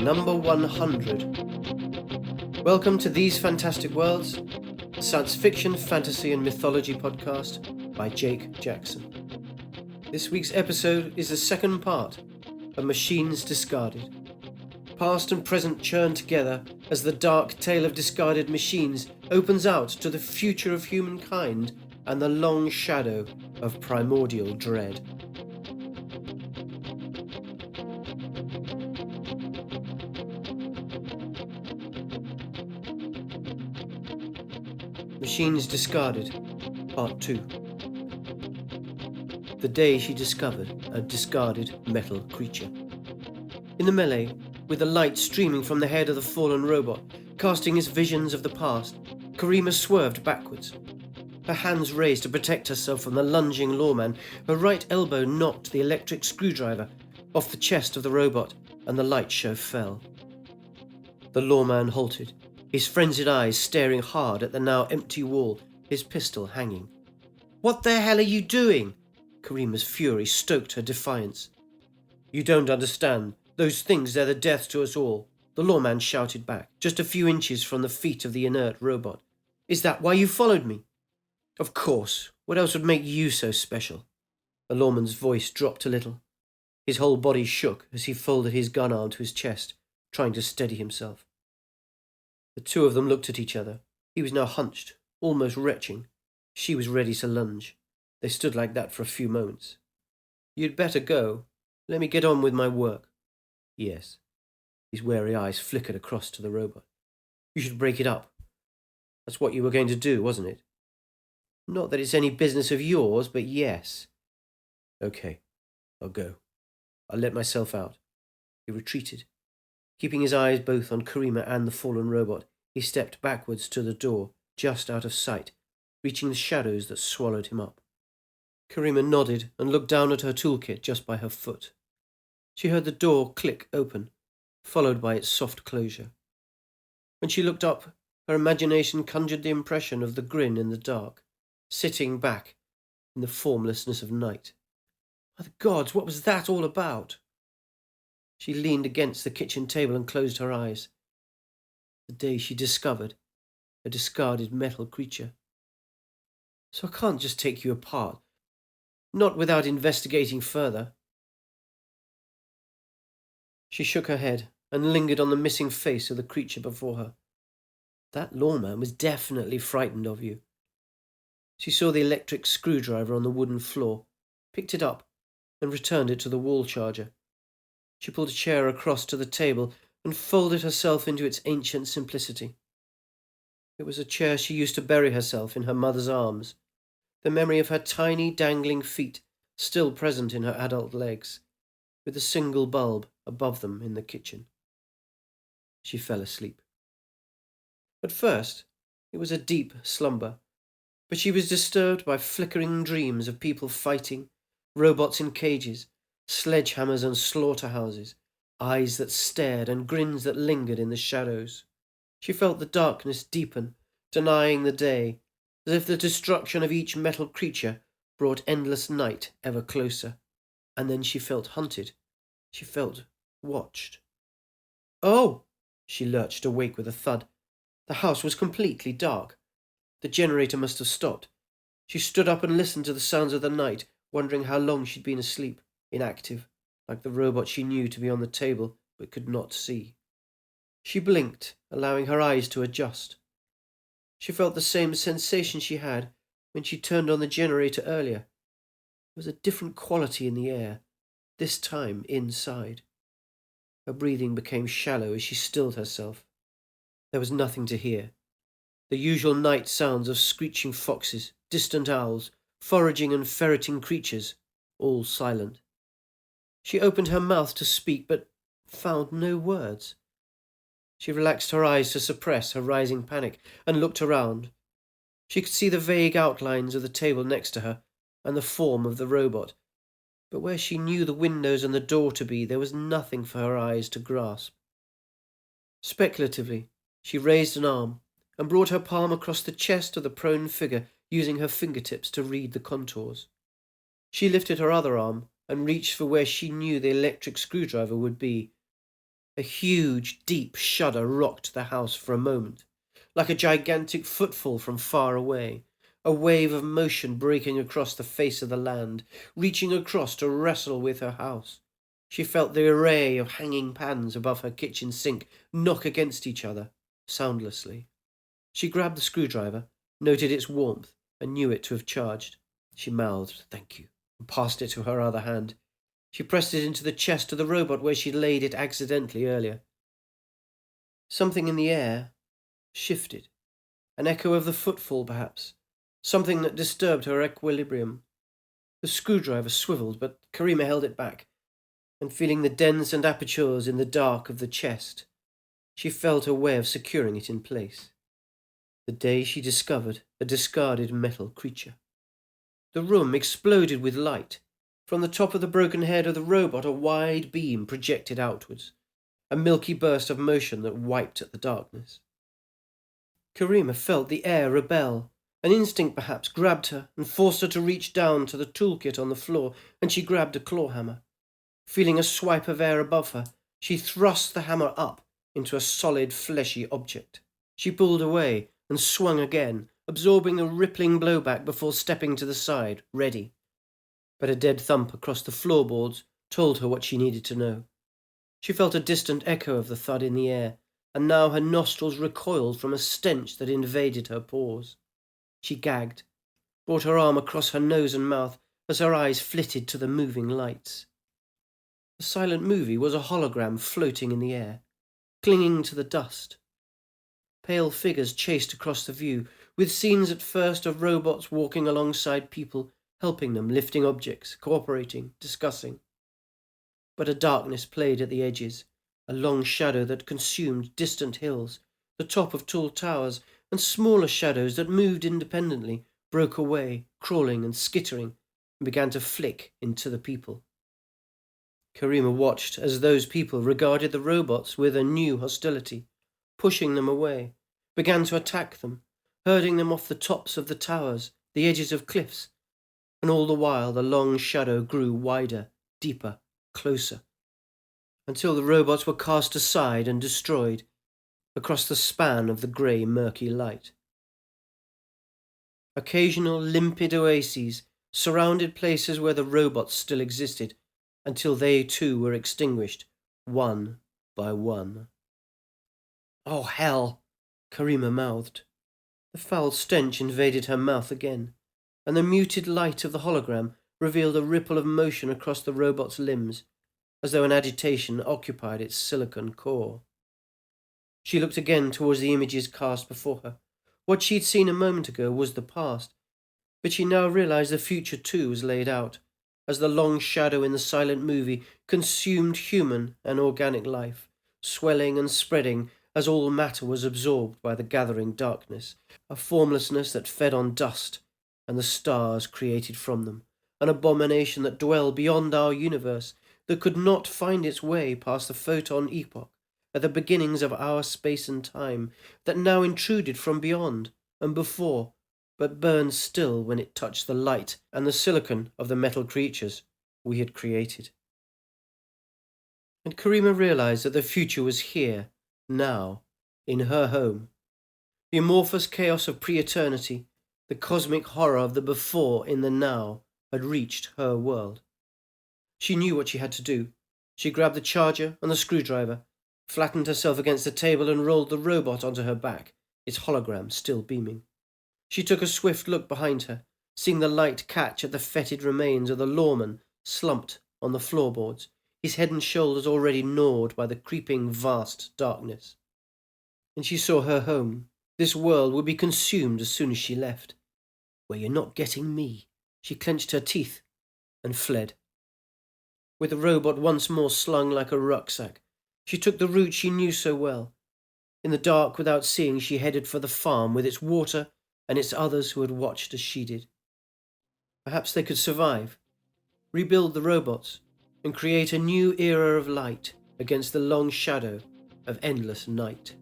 number 100. Welcome to These Fantastic Worlds, a science fiction, fantasy and mythology podcast by Jake Jackson. This week's episode is the second part of Machines Discarded. Past and present churn together as the dark tale of discarded machines opens out to the future of humankind and the long shadow of primordial dread. Machines Discarded, Part 2. The day she discovered a discarded metal creature. In the melee, with the light streaming from the head of the fallen robot, casting its visions of the past, Karima swerved backwards. Her hands raised to protect herself from the lunging lawman. Her right elbow knocked the electric screwdriver off the chest of the robot, and the light show fell. The lawman halted, his frenzied eyes staring hard at the now empty wall, his pistol hanging. "What the hell are you doing?" Karima's fury stoked her defiance. "You don't understand. Those things, they're the death to us all," the lawman shouted back, just a few inches from the feet of the inert robot. "Is that why you followed me?" "Of course. What else would make you so special?" The lawman's voice dropped a little. His whole body shook as he folded his gun arm to his chest, trying to steady himself. The two of them looked at each other. He was now hunched, almost retching. She was ready to lunge. They stood like that for a few moments. "You'd better go. Let me get on with my work." "Yes." His wary eyes flickered across to the robot. "You should break it up. That's what you were going to do, wasn't it?" "Not that it's any business of yours, but yes." "Okay, I'll go. I'll let myself out." He retreated. Keeping his eyes both on Karima and the fallen robot, he stepped backwards to the door, just out of sight, reaching the shadows that swallowed him up. Karima nodded and looked down at her toolkit just by her foot. She heard the door click open, followed by its soft closure. When she looked up, her imagination conjured the impression of the grin in the dark, sitting back in the formlessness of night. By the gods, what was that all about? She leaned against the kitchen table and closed her eyes. The day she discovered a discarded metal creature. "So I can't just take you apart. Not without investigating further." She shook her head and lingered on the missing face of the creature before her. That lawman was definitely frightened of you. She saw the electric screwdriver on the wooden floor, picked it up, and returned it to the wall charger. She pulled a chair across to the table and folded herself into its ancient simplicity. It was a chair she used to bury herself in her mother's arms, the memory of her tiny dangling feet still present in her adult legs, with a single bulb above them in the kitchen. She fell asleep. At first, it was a deep slumber, but she was disturbed by flickering dreams of people fighting, robots in cages, sledgehammers and slaughterhouses, eyes that stared and grins that lingered in the shadows. She felt the darkness deepen, denying the day, as if the destruction of each metal creature brought endless night ever closer. And then she felt hunted. She felt watched. "Oh!" She lurched awake with a thud. The house was completely dark. The generator must have stopped. She stood up and listened to the sounds of the night, wondering how long she'd been asleep, inactive, like the robot she knew to be on the table but could not see. She blinked, allowing her eyes to adjust. She felt the same sensation she had when she turned on the generator earlier. There was a different quality in the air, this time inside. Her breathing became shallow as she stilled herself. There was nothing to hear. The usual night sounds of screeching foxes, distant owls, foraging and ferreting creatures, all silent. She opened her mouth to speak, but found no words. She relaxed her eyes to suppress her rising panic and looked around. She could see the vague outlines of the table next to her and the form of the robot, but where she knew the windows and the door to be, there was nothing for her eyes to grasp. Speculatively, she raised an arm and brought her palm across the chest of the prone figure, using her fingertips to read the contours. She lifted her other arm and reached for where she knew the electric screwdriver would be. A huge, deep shudder rocked the house for a moment, like a gigantic footfall from far away, a wave of motion breaking across the face of the land, reaching across to wrestle with her house. She felt the array of hanging pans above her kitchen sink knock against each other, soundlessly. She grabbed the screwdriver, noted its warmth, and knew it to have charged. She mouthed, "Thank you," and passed it to her other hand. She pressed it into the chest of the robot where she'd laid it accidentally earlier. Something in the air shifted. An echo of the footfall, perhaps. Something that disturbed her equilibrium. The screwdriver swiveled, but Karima held it back, and feeling the dents and apertures in the dark of the chest, she felt a way of securing it in place. The day she discovered a discarded metal creature. The room exploded with light. From the top of the broken head of the robot, a wide beam projected outwards, a milky burst of motion that wiped at the darkness. Karima felt the air rebel. An instinct perhaps grabbed her and forced her to reach down to the toolkit on the floor, and she grabbed a claw hammer. Feeling a swipe of air above her, she thrust the hammer up into a solid, fleshy object. She pulled away and swung again, absorbing the rippling blowback before stepping to the side, ready. But a dead thump across the floorboards told her what she needed to know. She felt a distant echo of the thud in the air, and now her nostrils recoiled from a stench that invaded her pores. She gagged, brought her arm across her nose and mouth as her eyes flitted to the moving lights. The silent movie was a hologram floating in the air, clinging to the dust. Pale figures chased across the view, with scenes at first of robots walking alongside people, helping them, lifting objects, cooperating, discussing. But a darkness played at the edges, a long shadow that consumed distant hills, the top of tall towers, and smaller shadows that moved independently, broke away, crawling and skittering, and began to flick into the people. Karima watched as those people regarded the robots with a new hostility, pushing them away, began to attack them, herding them off the tops of the towers, the edges of cliffs, and all the while the long shadow grew wider, deeper, closer, until the robots were cast aside and destroyed across the span of the grey, murky light. Occasional limpid oases surrounded places where the robots still existed, until they too were extinguished, one by one. "Oh, hell!" Karima mouthed. The foul stench invaded her mouth again, and the muted light of the hologram revealed a ripple of motion across the robot's limbs, as though an agitation occupied its silicon core. She looked again towards the images cast before her. What she'd seen a moment ago was the past, but she now realized the future too was laid out, as the long shadow in the silent movie consumed human and organic life, swelling and spreading as all matter was absorbed by the gathering darkness, a formlessness that fed on dust and the stars created from them, an abomination that dwelled beyond our universe, that could not find its way past the photon epoch at the beginnings of our space and time, that now intruded from beyond and before, but burned still when it touched the light and the silicon of the metal creatures we had created. And Karima realized that the future was here, now, in her home. The amorphous chaos of pre-eternity, the cosmic horror of the before in the now, had reached her world. She knew what she had to do. She grabbed the charger and the screwdriver, flattened herself against the table and rolled the robot onto her back, its hologram still beaming. She took a swift look behind her, seeing the light catch at the fetid remains of the lawman slumped on the floorboards, his head and shoulders already gnawed by the creeping vast darkness. And she saw her home. This world would be consumed as soon as she left. "Well, you're not getting me." She clenched her teeth and fled. With the robot once more slung like a rucksack, she took the route she knew so well. In the dark, without seeing, she headed for the farm with its water and its others who had watched as she did. Perhaps they could survive, rebuild the robots, and create a new era of light against the long shadow of endless night.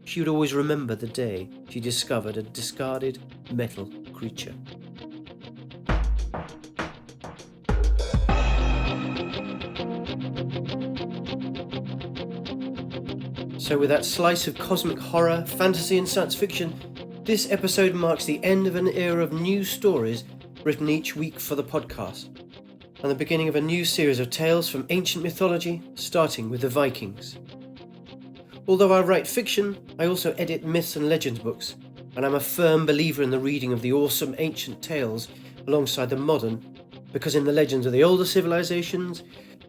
She would always remember the day she discovered a discarded metal creature. So with that slice of cosmic horror, fantasy and science fiction, this episode marks the end of an era of new stories written each week for the podcast, and the beginning of a new series of tales from ancient mythology, starting with the Vikings. Although I write fiction, I also edit myths and legends books, and I'm a firm believer in the reading of the awesome ancient tales alongside the modern, because in the legends of the older civilizations,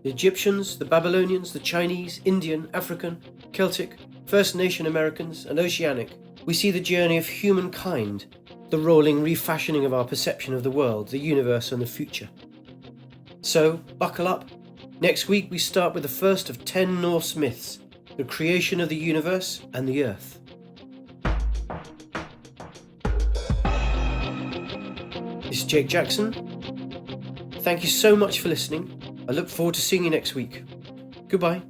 the Egyptians, the Babylonians, the Chinese, Indian, African, Celtic, First Nation Americans, and Oceanic, we see the journey of humankind, the rolling refashioning of our perception of the world, the universe, and the future. So, buckle up. Next week we start with the first of 10 Norse myths, the creation of the universe and the earth. This is Jake Jackson. Thank you so much for listening. I look forward to seeing you next week. Goodbye.